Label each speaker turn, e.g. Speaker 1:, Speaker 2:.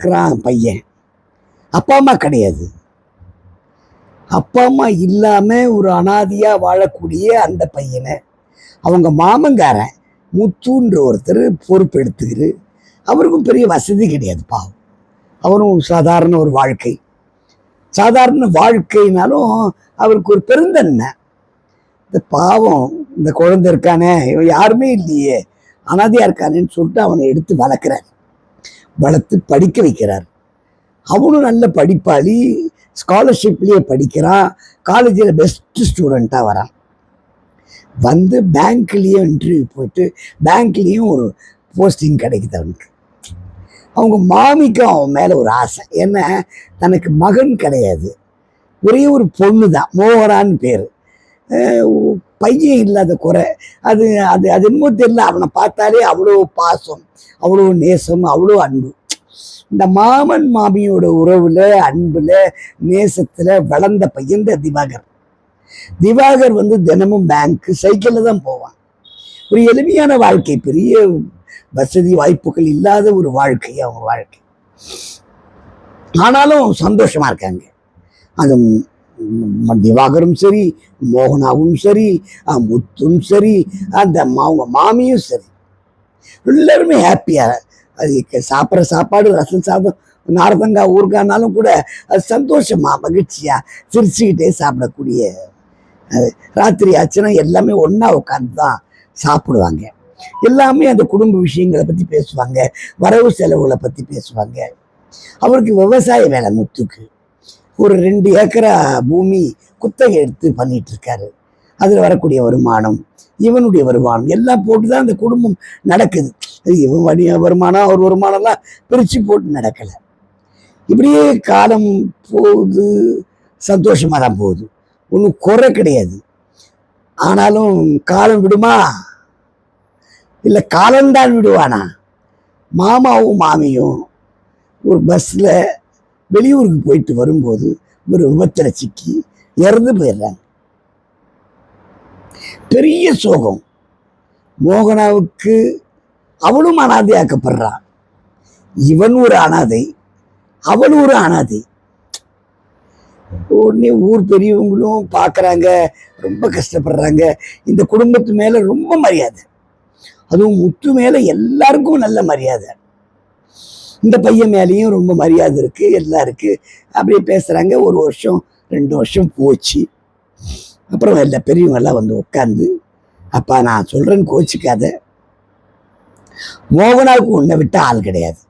Speaker 1: இருக்கிறான் பையன். அப்பா அம்மா கிடையாது. அப்பா அம்மா இல்லாம ஒரு அனாதையா வாழக்கூடிய அந்த பையனை அவங்க மாமங்காரன் முத்துன்ற ஒருத்தர் பொறுப்பு எடுத்துக்கிட்டு, அவருக்கும் பெரிய வசதி கிடையாது பாவம். அவரும் சாதாரண ஒரு வாழ்க்கை. சாதாரண வாழ்க்கைனாலும் அவருக்கு ஒரு பெருந்தன்மை. இந்த பாவம் இந்த குழந்தை இருக்கானே, இவன் யாருமே இல்லையே, அனாதையா இருக்கானேன்னு சொல்லிட்டு அவனை எடுத்து வளர்க்குறார். வளர்த்து படிக்க வைக்கிறார். அவனும் நல்ல படிப்பாளி, ஸ்காலர்ஷிப்லேயே படிக்கிறான். காலேஜில் பெஸ்ட் ஸ்டூடெண்ட்டாக வரான். வந்து பேங்க்லேயும் இன்டர்வியூ போயிட்டு பேங்க்லேயும் ஒரு போஸ்டிங் கிடைக்குது அவனுக்கு. அவங்க மாமிக்கும் அவன் மேலே ஒரு ஆசை. என்ன, தனக்கு மகன் கிடையாது, ஒரே ஒரு பொண்ணு தான், மோகனான்னு பேர். பையன் இல்லாத குறை. அது அது அது என்னமோ தெரியல, அவனை பார்த்தாலே அவ்வளோ பாசம், அவ்வளோ நேசம், அவ்வளோ அன்பு. இந்த மாமன் மாமியோட உறவுல, அன்புல, நேசத்துல வளர்ந்த பையன் திவாகர். திவாகர் வந்து தினமும் பேங்க் சைக்கிளில் தான் போவான். ஒரு எளிமையான வாழ்க்கை, பெரிய வசதி வாய்ப்புகள் இல்லாத ஒரு வாழ்க்கை அவங்க வாழ்க்கை. ஆனாலும் சந்தோஷமா இருக்காங்க. அது திவாகரும் சரி, மோகனாவும் சரி, முத்தும் சரி, அந்த அவங்க மாமியும் சரி, எல்லாருமே ஹாப்பியா. அது சாப்பிட்ற சாப்பாடு ரசம் சாதம் நார்த்தங்காய் ஊறுகாய்னாலும் கூட அது சந்தோஷமா மகிழ்ச்சியா சிரிச்சுக்கிட்டே சாப்பிடக்கூடிய. ராத்திரி ஆச்சுன்னா எல்லாமே ஒன்றா உட்காந்து தான் சாப்பிடுவாங்க. எல்லாமே அந்த குடும்ப விஷயங்களை பற்றி பேசுவாங்க, வரவு செலவுகளை பற்றி பேசுவாங்க. அவருக்கு விவசாய வேலை, முத்துக்கு ஒரு 2 ஏக்கரா பூமி குத்தகை எடுத்து பண்ணிட்டு இருக்காரு. அதில் வரக்கூடிய வருமானம், இவனுடைய வருமானம் எல்லாம் போட்டு தான் அந்த குடும்பம் நடக்குது. இவன் வருமானம் அவர் வருமானம்லாம் பிரித்து போட்டு நடக்கலை. இப்படியே காலம் போகுது, சந்தோஷமாக தான் போகுது, ஒன்றும் குறை கிடையாது. ஆனாலும் காலம் விடுமா, இல்லை காலம்தான் விடுவானா? மாமாவும் மாமியும் ஒரு பஸ்ஸில் வெளியூருக்கு போயிட்டு வரும்போது ஒரு விபத்தில் சிக்கி இறந்து போயிடுறாங்க. பெரிய சோகம். மோகனாவுக்கு அவளும் அனாதையாக்கப்படுறான். இவன் ஒரு அனாதை, அவள் ஒரு அனாதை. உடனே ஊர் பெரியவங்களும் பார்க்குறாங்க, ரொம்ப கஷ்டப்படுறாங்க. இந்த குடும்பத்து மேலே ரொம்ப மரியாதை, அதுவும் முத்து மேலே எல்லாருக்கும் நல்ல மரியாதை. இந்த பையன் மேலேயும் ரொம்ப மரியாதை இருக்கு, எல்லாம் இருக்கு. அப்படியே பேசுறாங்க. 1 வருஷம் 2 வருஷம் போச்சு. அப்புறம் எல்லா பெரியவங்க எல்லாம் வந்து உட்காந்து, அப்பா நான் சொல்றேன்னு கோச்சிக்காத, மோகனாவுக்கு உன்னை விட்ட ஆள் கிடையாது.